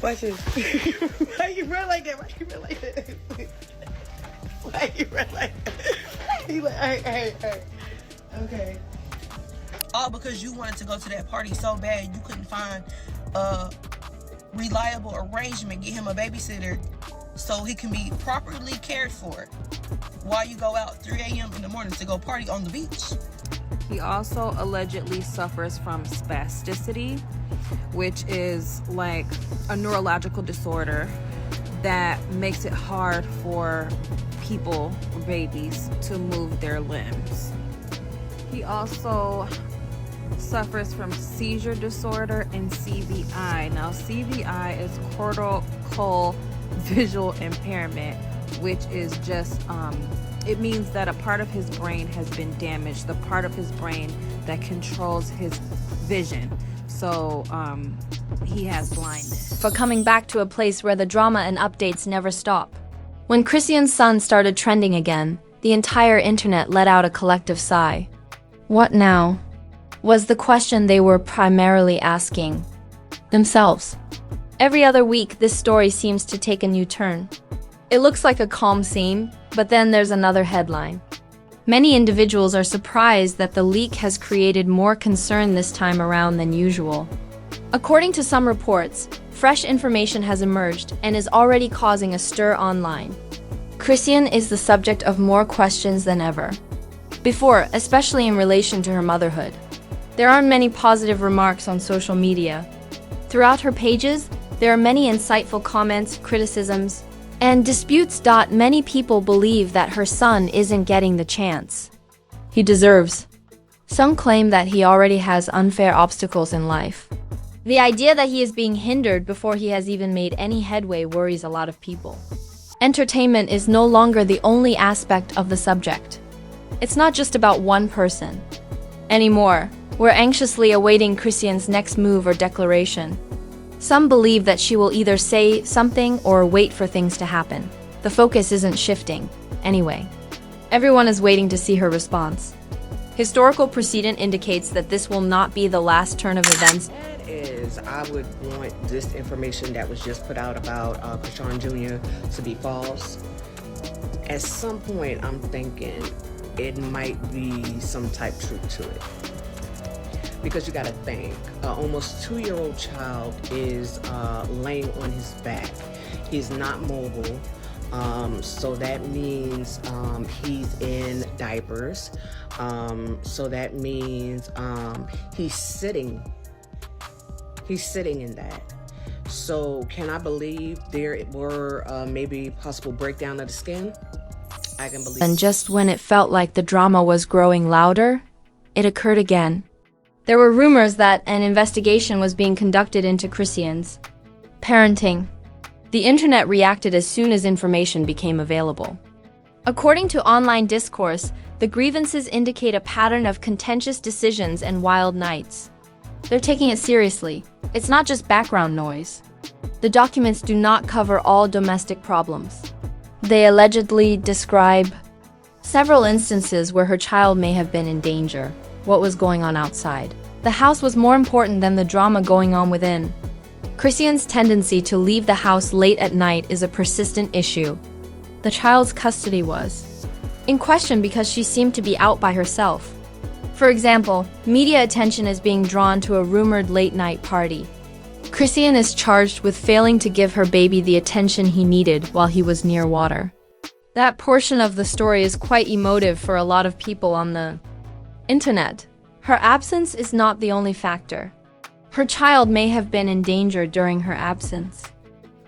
Watch this. Why you run like that? Why you run like that? Why you run like that? He like, hey. Okay. All because you wanted to go to that party so bad you couldn't find a reliable arrangement, get him a babysitter so he can be properly cared for while you go out 3 a.m. in the morning to go party on the beach. He also allegedly suffers from spasticity, which is like a neurological disorder that makes it hard for people or babies to move their limbs. He also suffers from seizure disorder and CVI. Now, CVI is cortical visual impairment, which is just it means that a part of his brain has been damaged, the part of his brain that controls his vision. So he has blindness. For coming back to a place where the drama and updates never stop. When Chrisean's son started trending again, the entire internet let out a collective sigh. What now? Was the question they were primarily asking themselves. Every other week, this story seems to take a new turn. It looks like a calm scene, but then there's another headline. Many individuals are surprised that the leak has created more concern this time around than usual. According to some reports, fresh information has emerged and is already causing a stir online. Chrisean is the subject of more questions than ever before, especially in relation to her motherhood. There aren't many positive remarks on social media. Throughout her pages, there are many insightful comments, criticisms, and disputes. Many people believe that her son isn't getting the chance he deserves. Some claim that he already has unfair obstacles in life. The idea that he is being hindered before he has even made any headway worries a lot of people. Entertainment is no longer the only aspect of the subject. It's not just about one person anymore. We're anxiously awaiting Chrisean's next move or declaration. Some believe that she will either say something or wait for things to happen. The focus isn't shifting, anyway. Everyone is waiting to see her response. Historical precedent indicates that this will not be the last turn of events. I would want this information that was just put out about Chrisean Jr. to be false. At some point, I'm thinking it might be some type truth to it. Because you gotta think, almost 2-year-old child is laying on his back. He's not mobile, so that means he's in diapers. So that means he's sitting in that. So can I believe there were maybe possible breakdown of the skin? I can believe. And just when it felt like the drama was growing louder, it occurred again. There were rumors that an investigation was being conducted into Chrisean's parenting. The internet reacted as soon as information became available. According to online discourse, the grievances indicate a pattern of contentious decisions and wild nights. They're taking it seriously. It's not just background noise. The documents do not cover all domestic problems. They allegedly describe several instances where her child may have been in danger. What was going on outside? The house was more important than the drama going on within. Chrisean's tendency to leave the house late at night is a persistent issue. The child's custody was in question because she seemed to be out by herself. For example, media attention is being drawn to a rumored late-night party. Chrisean is charged with failing to give her baby the attention he needed while he was near water. That portion of the story is quite emotive for a lot of people on the internet. Her absence is not the only factor. Her child may have been in danger during her absence.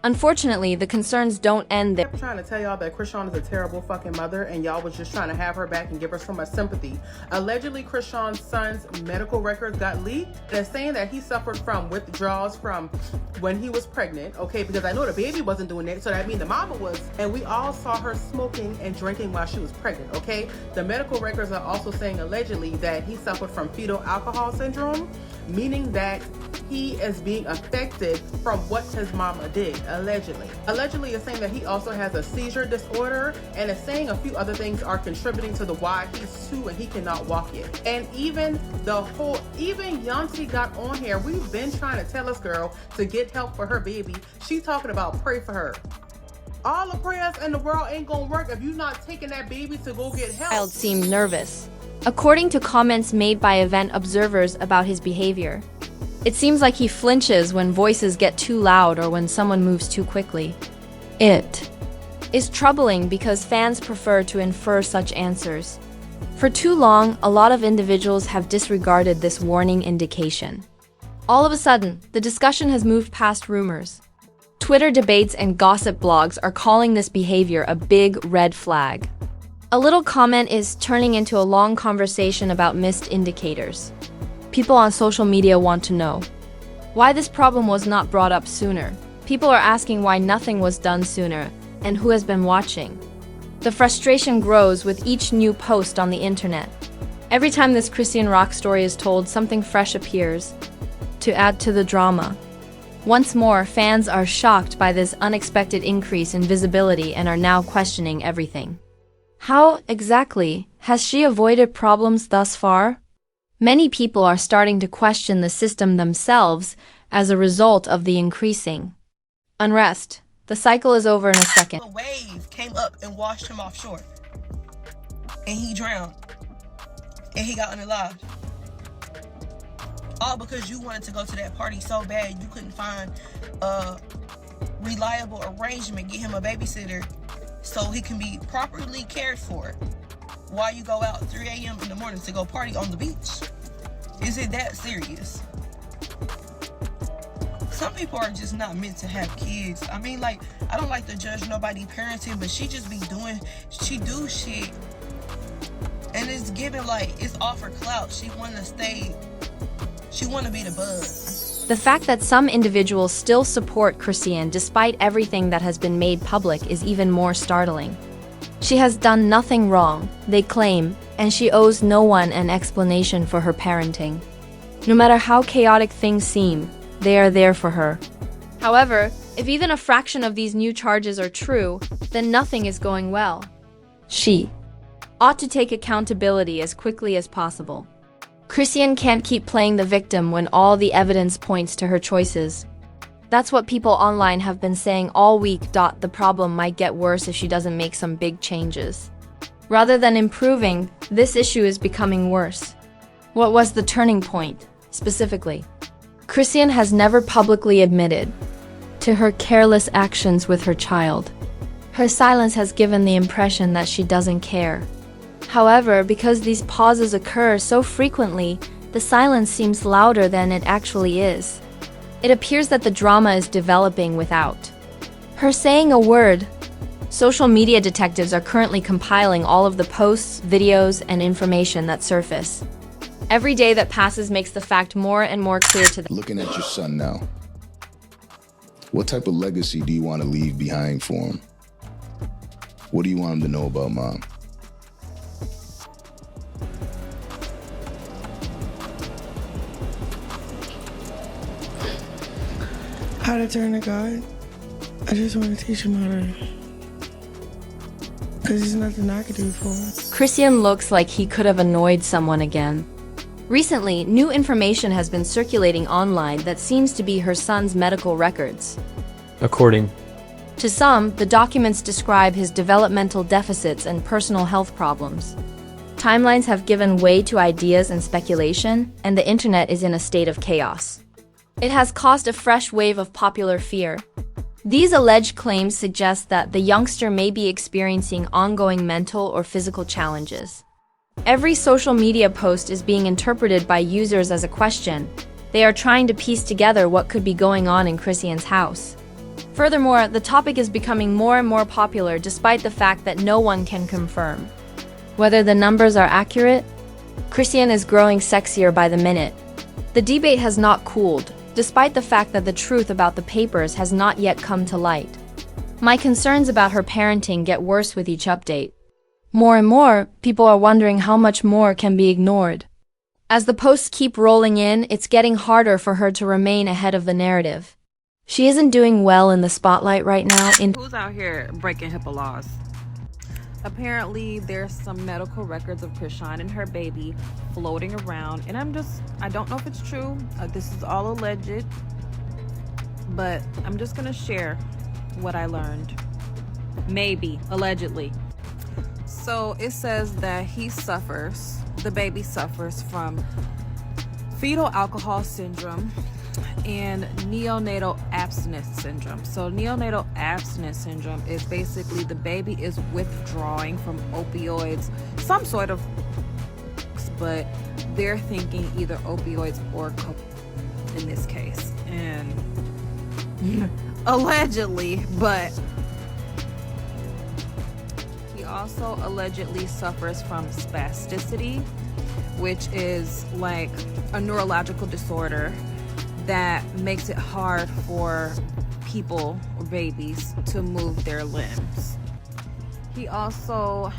Unfortunately, the concerns don't end there. I'm trying to tell y'all that Chrisean is a terrible fucking mother and y'all was just trying to have her back and give her so much sympathy. Allegedly, Chrisean's son's medical records got leaked. They're saying that he suffered from withdrawals from when he was pregnant, okay, because I know the baby wasn't doing it, so that means the mama was. And we all saw her smoking and drinking while she was pregnant, okay? The medical records are also saying allegedly that he suffered from fetal alcohol syndrome, meaning that he is being affected from what his mama did, allegedly. Allegedly is saying that he also has a seizure disorder, and is saying a few other things are contributing to the why he's 2 and he cannot walk yet. And even Yanti got on here. We've been trying to tell this girl to get help for her baby. She's talking about pray for her. All the prayers in the world ain't gonna work if you're not taking that baby to go get help. The child seemed nervous. According to comments made by event observers about his behavior, it seems like he flinches when voices get too loud or when someone moves too quickly. It is troubling because fans prefer to infer such answers. For too long, a lot of individuals have disregarded this warning indication. All of a sudden, the discussion has moved past rumors. Twitter debates and gossip blogs are calling this behavior a big red flag. A little comment is turning into a long conversation about missed indicators. People on social media want to know why this problem was not brought up sooner. People are asking why nothing was done sooner and who has been watching. The frustration grows with each new post on the internet. Every time this Chrisean Rock story is told, something fresh appears to add to the drama. Once more, fans are shocked by this unexpected increase in visibility and are now questioning everything. How exactly has she avoided problems thus far? Many people are starting to question the system themselves as a result of the increasing unrest. The cycle is over in a second. A wave came up and washed him offshore, and he drowned, and he got unalived. All because you wanted to go to that party so bad you couldn't find a reliable arrangement, get him a babysitter so he can be properly cared for while you go out 3 a.m. in the morning to go party on the beach. Is it that serious? Some people are just not meant to have kids. I mean, like, I don't like to judge nobody parenting, but she just be doing, she do shit, and it's given like, it's all for clout. She want to be the buzz. The fact that some individuals still support Chrisean despite everything that has been made public is even more startling. She has done nothing wrong, they claim, and she owes no one an explanation for her parenting. No matter how chaotic things seem, they are there for her. However, if even a fraction of these new charges are true, then nothing is going well. She ought to take accountability as quickly as possible. Chrisean can't keep playing the victim when all the evidence points to her choices. That's what people online have been saying all week. The problem might get worse if she doesn't make some big changes. Rather than improving, this issue is becoming worse. What was the turning point, specifically? Chrisean has never publicly admitted to her careless actions with her child. Her silence has given the impression that she doesn't care. However, because these pauses occur so frequently, the silence seems louder than it actually is. It appears that the drama is developing without her saying a word. Social media detectives are currently compiling all of the posts, videos, and information that surface. Every day that passes makes the fact more and more clear to them. Looking at your son now, what type of legacy do you want to leave behind for him? What do you want him to know about Mom? How to turn to God. I just want to teach him how to, because there's nothing I could do for him. Chrisean looks like he could have annoyed someone again. Recently, new information has been circulating online that seems to be her son's medical records. According to some, the documents describe his developmental deficits and personal health problems. Timelines have given way to ideas and speculation, and the internet is in a state of chaos. It has caused a fresh wave of popular fear. These alleged claims suggest that the youngster may be experiencing ongoing mental or physical challenges. Every social media post is being interpreted by users as a question. They are trying to piece together what could be going on in Chrisean's house. Furthermore, the topic is becoming more and more popular despite the fact that no one can confirm whether the numbers are accurate. Chrisean is growing sexier by the minute. The debate has not cooled, despite the fact that the truth about the papers has not yet come to light. My concerns about her parenting get worse with each update. More and more, people are wondering how much more can be ignored. As the posts keep rolling in, it's getting harder for her to remain ahead of the narrative. She isn't doing well in the spotlight right now. Who's out here breaking HIPAA laws? Apparently, there's some medical records of Chrisean and her baby floating around, and I don't know if it's true. This is all alleged, but I'm just gonna share what I learned. Maybe, allegedly. So it says that the baby suffers from fetal alcohol syndrome and neonatal abstinence syndrome. So neonatal abstinence syndrome is basically the baby is withdrawing from opioids, some sort of, but they're thinking either opioids or cocaine in this case. And allegedly, but he also allegedly suffers from spasticity, which is like a neurological disorder that makes it hard for people or babies to move their limbs. He also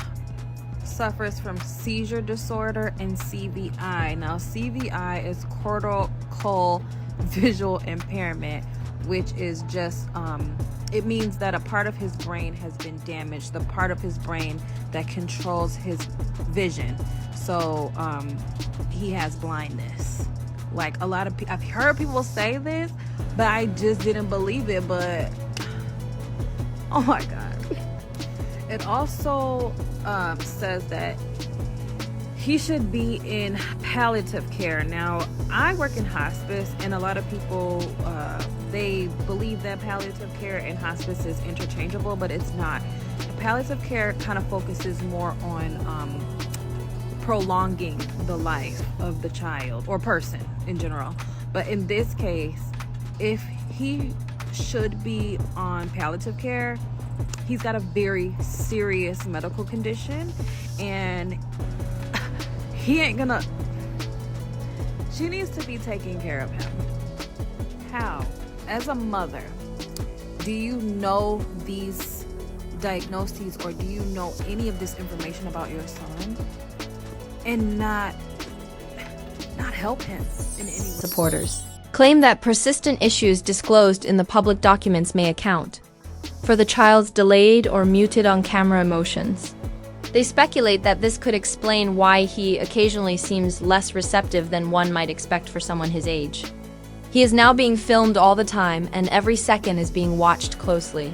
suffers from seizure disorder and CVI. Now, CVI is cortical visual impairment, which is just it means that a part of his brain has been damaged, the part of his brain that controls his vision. So he has blindness. Like, a lot of people, I've heard people say this, but I just didn't believe it. But oh my god. It also says that he should be in palliative care. Now, I work in hospice, and a lot of people they believe that palliative care and hospice is interchangeable, but it's not. Palliative care kind of focuses more on prolonging the life of the child or person in general. But in this case, if he should be on palliative care, he's got a very serious medical condition, and she needs to be taking care of him. How? As a mother, do you know these diagnoses, or do you know any of this information about your son and not help him in any way? Supporters claim that persistent issues disclosed in the public documents may account for the child's delayed or muted on-camera emotions. They speculate that this could explain why he occasionally seems less receptive than one might expect for someone his age. He is now being filmed all the time, and every second is being watched closely.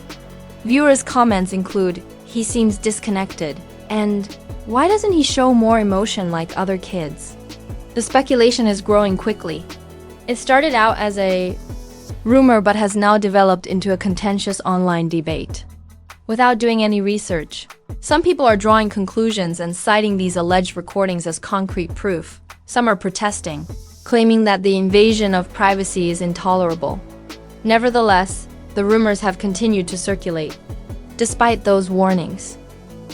Viewers' comments include, "He seems disconnected," and "Why doesn't he show more emotion like other kids?" The speculation is growing quickly. It started out as a rumor but has now developed into a contentious online debate. Without doing any research, some people are drawing conclusions and citing these alleged recordings as concrete proof. Some are protesting, claiming that the invasion of privacy is intolerable. Nevertheless, the rumors have continued to circulate, despite those warnings.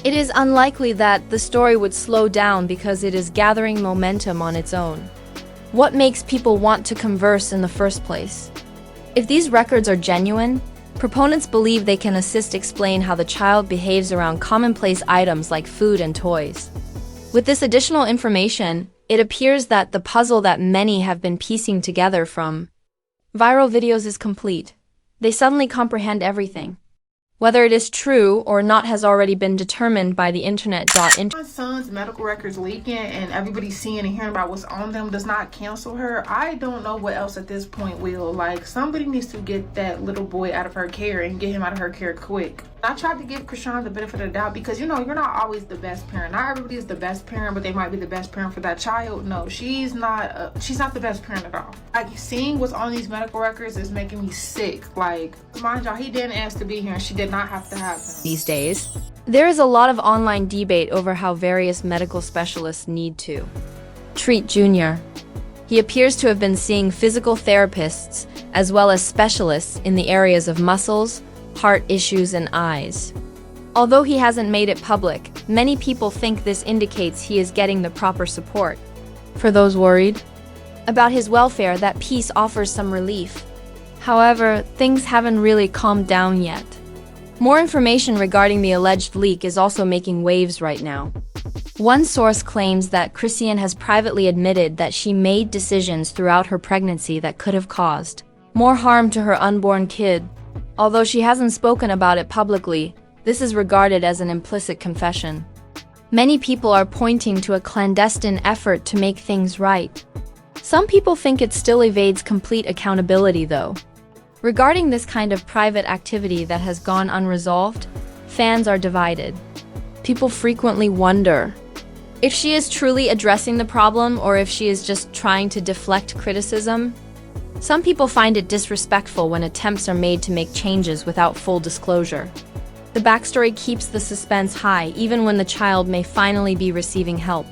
It is unlikely that the story would slow down because it is gathering momentum on its own. What makes people want to converse in the first place? If these records are genuine, proponents believe they can assist explain how the child behaves around commonplace items like food and toys. With this additional information, it appears that the puzzle that many have been piecing together from viral videos is complete. They suddenly comprehend everything. Whether it is true or not has already been determined by the internet. My son's medical records leaking and everybody seeing and hearing about what's on them does not cancel her. I don't know what else at this point will. Like, somebody needs to get that little boy out of her care and get him out of her care quick. I tried to give Chrisean the benefit of the doubt because, you know, you're not always the best parent. Not everybody is the best parent, but they might be the best parent for that child. No, she's not the best parent at all. Like, seeing what's on these medical records is making me sick. Like, mind y'all, he didn't ask to be here and she did not have to have him. These days, there is a lot of online debate over how various medical specialists need to treat Jr. He appears to have been seeing physical therapists as well as specialists in the areas of muscles, heart issues, and eyes. Although he hasn't made it public, many people think this indicates he is getting the proper support. For those worried about his welfare, that piece offers some relief. However, things haven't really calmed down yet. More information regarding the alleged leak is also making waves right now. One source claims that Chrisean has privately admitted that she made decisions throughout her pregnancy that could have caused more harm to her unborn kid. Although she hasn't spoken about it publicly, this is regarded as an implicit confession. Many people are pointing to a clandestine effort to make things right. Some people think it still evades complete accountability, though. Regarding this kind of private activity that has gone unresolved, fans are divided. People frequently wonder if she is truly addressing the problem or if she is just trying to deflect criticism. Some people find it disrespectful when attempts are made to make changes without full disclosure. The backstory keeps the suspense high even when the child may finally be receiving help.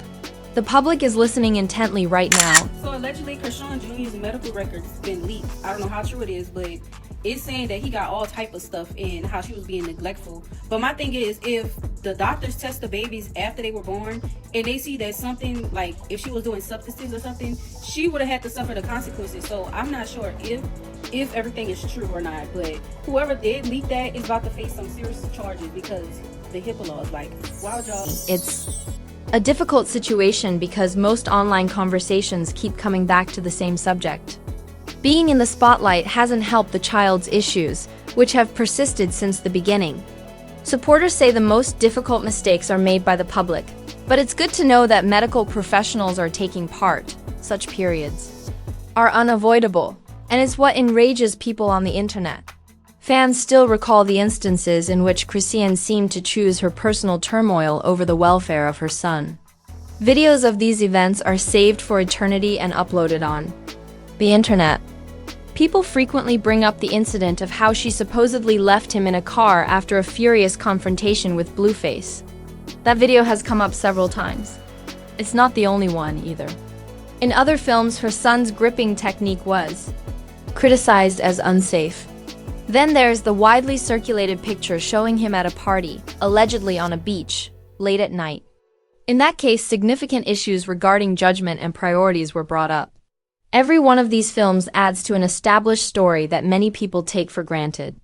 The public is listening intently right now. So allegedly, Chrisean Jr.'s medical records been leaked. I don't know how true it is, but it's saying that he got all type of stuff and how she was being neglectful. But my thing is, if the doctors test the babies after they were born and they see that something, like if she was doing substances or something, she would have had to suffer the consequences. So I'm not sure if everything is true or not, but whoever did leak that is about to face some serious charges because the HIPAA laws. Like, why would y'all? It's a difficult situation because most online conversations keep coming back to the same subject. Being in the spotlight hasn't helped the child's issues, which have persisted since the beginning. Supporters say the most difficult mistakes are made by the public, but it's good to know that medical professionals are taking part. Such periods are unavoidable, and it's what enrages people on the internet. Fans still recall the instances in which Chrisean seemed to choose her personal turmoil over the welfare of her son. Videos of these events are saved for eternity and uploaded on the internet. People frequently bring up the incident of how she supposedly left him in a car after a furious confrontation with Blueface. That video has come up several times. It's not the only one, either. In other films, her son's gripping technique was criticized as unsafe. Then there's the widely circulated picture showing him at a party, allegedly on a beach, late at night. In that case, significant issues regarding judgment and priorities were brought up. Every one of these films adds to an established story that many people take for granted.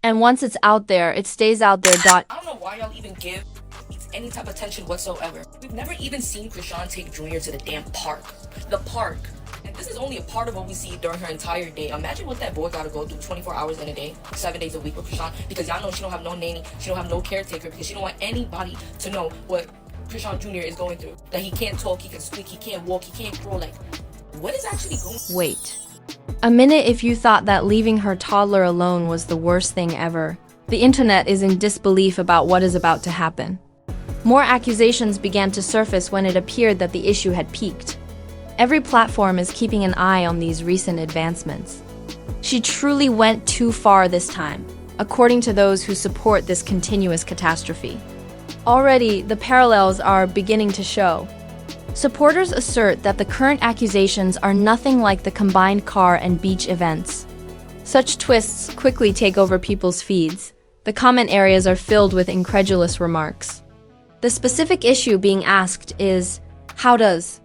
And once it's out there, it stays out there. I don't know why y'all even give any type of attention whatsoever. We've never even seen Chrisean take Jr. to the damn park. The park. And this is only a part of what we see during her entire day. Imagine what that boy gotta go through 24 hours in a day, 7 days a week with Chrisean, because y'all know she don't have no nanny, she don't have no caretaker, because she don't want anybody to know what Chrisean Jr. is going through. That he can't talk, he can speak, he can't walk, he can't crawl. Like, what is actually going on? Wait a minute. If you thought that leaving her toddler alone was the worst thing ever, the internet is in disbelief about what is about to happen. More accusations began to surface when it appeared that the issue had peaked. Every platform is keeping an eye on these recent advancements. She truly went too far this time, according to those who support this continuous catastrophe. Already, the parallels are beginning to show. Supporters assert that the current accusations are nothing like the combined car and beach events. Such twists quickly take over people's feeds. The comment areas are filled with incredulous remarks. The specific issue being asked is, how does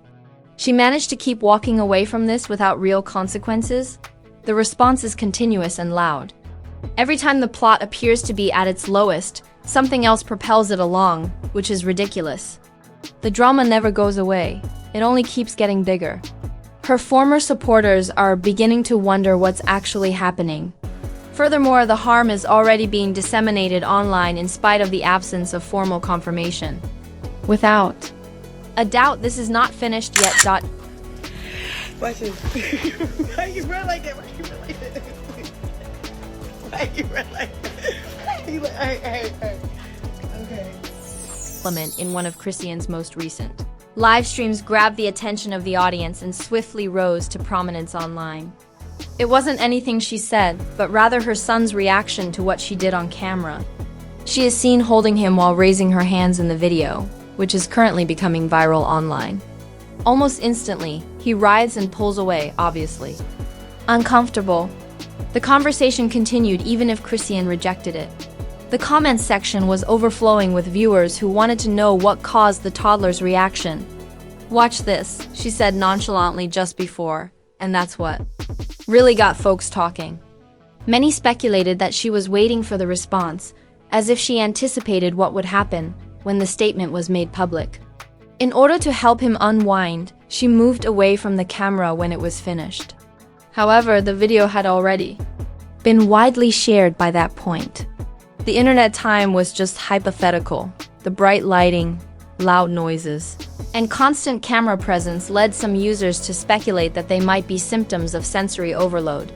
she manage to keep walking away from this without real consequences? The response is continuous and loud. Every time the plot appears to be at its lowest, something else propels it along, which is ridiculous. The drama never goes away. It only keeps getting bigger. Her former supporters are beginning to wonder what's actually happening. Furthermore, the harm is already being disseminated online in spite of the absence of formal confirmation. Without a doubt, this is not finished yet. Watch this. Why you run like that? Why you run like that? Why you run like that? Hey. Okay. In one of Chrisean's most recent live streams grabbed the attention of the audience and swiftly rose to prominence online. It wasn't anything she said, but rather her son's reaction to what she did on camera. She is seen holding him while raising her hands in the video, which is currently becoming viral online. Almost instantly, he writhes and pulls away, obviously uncomfortable. The conversation continued even if Chrisean rejected it. The comments section was overflowing with viewers who wanted to know what caused the toddler's reaction. "Watch this," she said nonchalantly just before, and that's what really got folks talking. Many speculated that she was waiting for the response, as if she anticipated what would happen when the statement was made public. In order to help him unwind, she moved away from the camera when it was finished. However, the video had already been widely shared by that point. The internet time was just hypothetical. The bright lighting, loud noises, and constant camera presence led some users to speculate that they might be symptoms of sensory overload.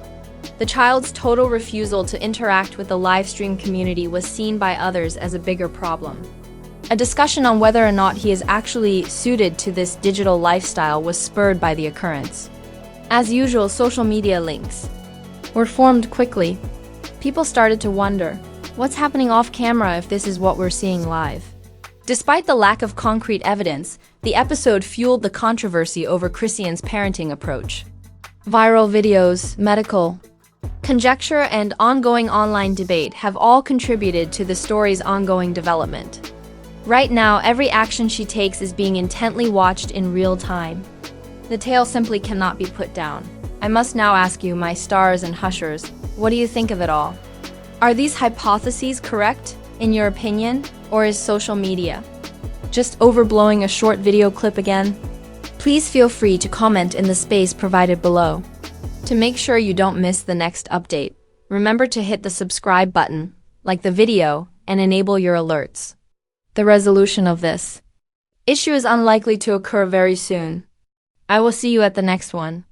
The child's total refusal to interact with the live stream community was seen by others as a bigger problem. A discussion on whether or not he is actually suited to this digital lifestyle was spurred by the occurrence. As usual, social media links were formed quickly. People started to wonder, what's happening off camera if this is what we're seeing live? Despite the lack of concrete evidence, the episode fueled the controversy over Chrisean's parenting approach. Viral videos, medical conjecture, and ongoing online debate have all contributed to the story's ongoing development. Right now, every action she takes is being intently watched in real time. The tale simply cannot be put down. I must now ask you, my stars and hushers, what do you think of it all? Are these hypotheses correct, in your opinion, or is social media just overblowing a short video clip again? Please feel free to comment in the space provided below. To make sure you don't miss the next update, remember to hit the subscribe button, like the video, and enable your alerts. The resolution of this issue is unlikely to occur very soon. I will see you at the next one.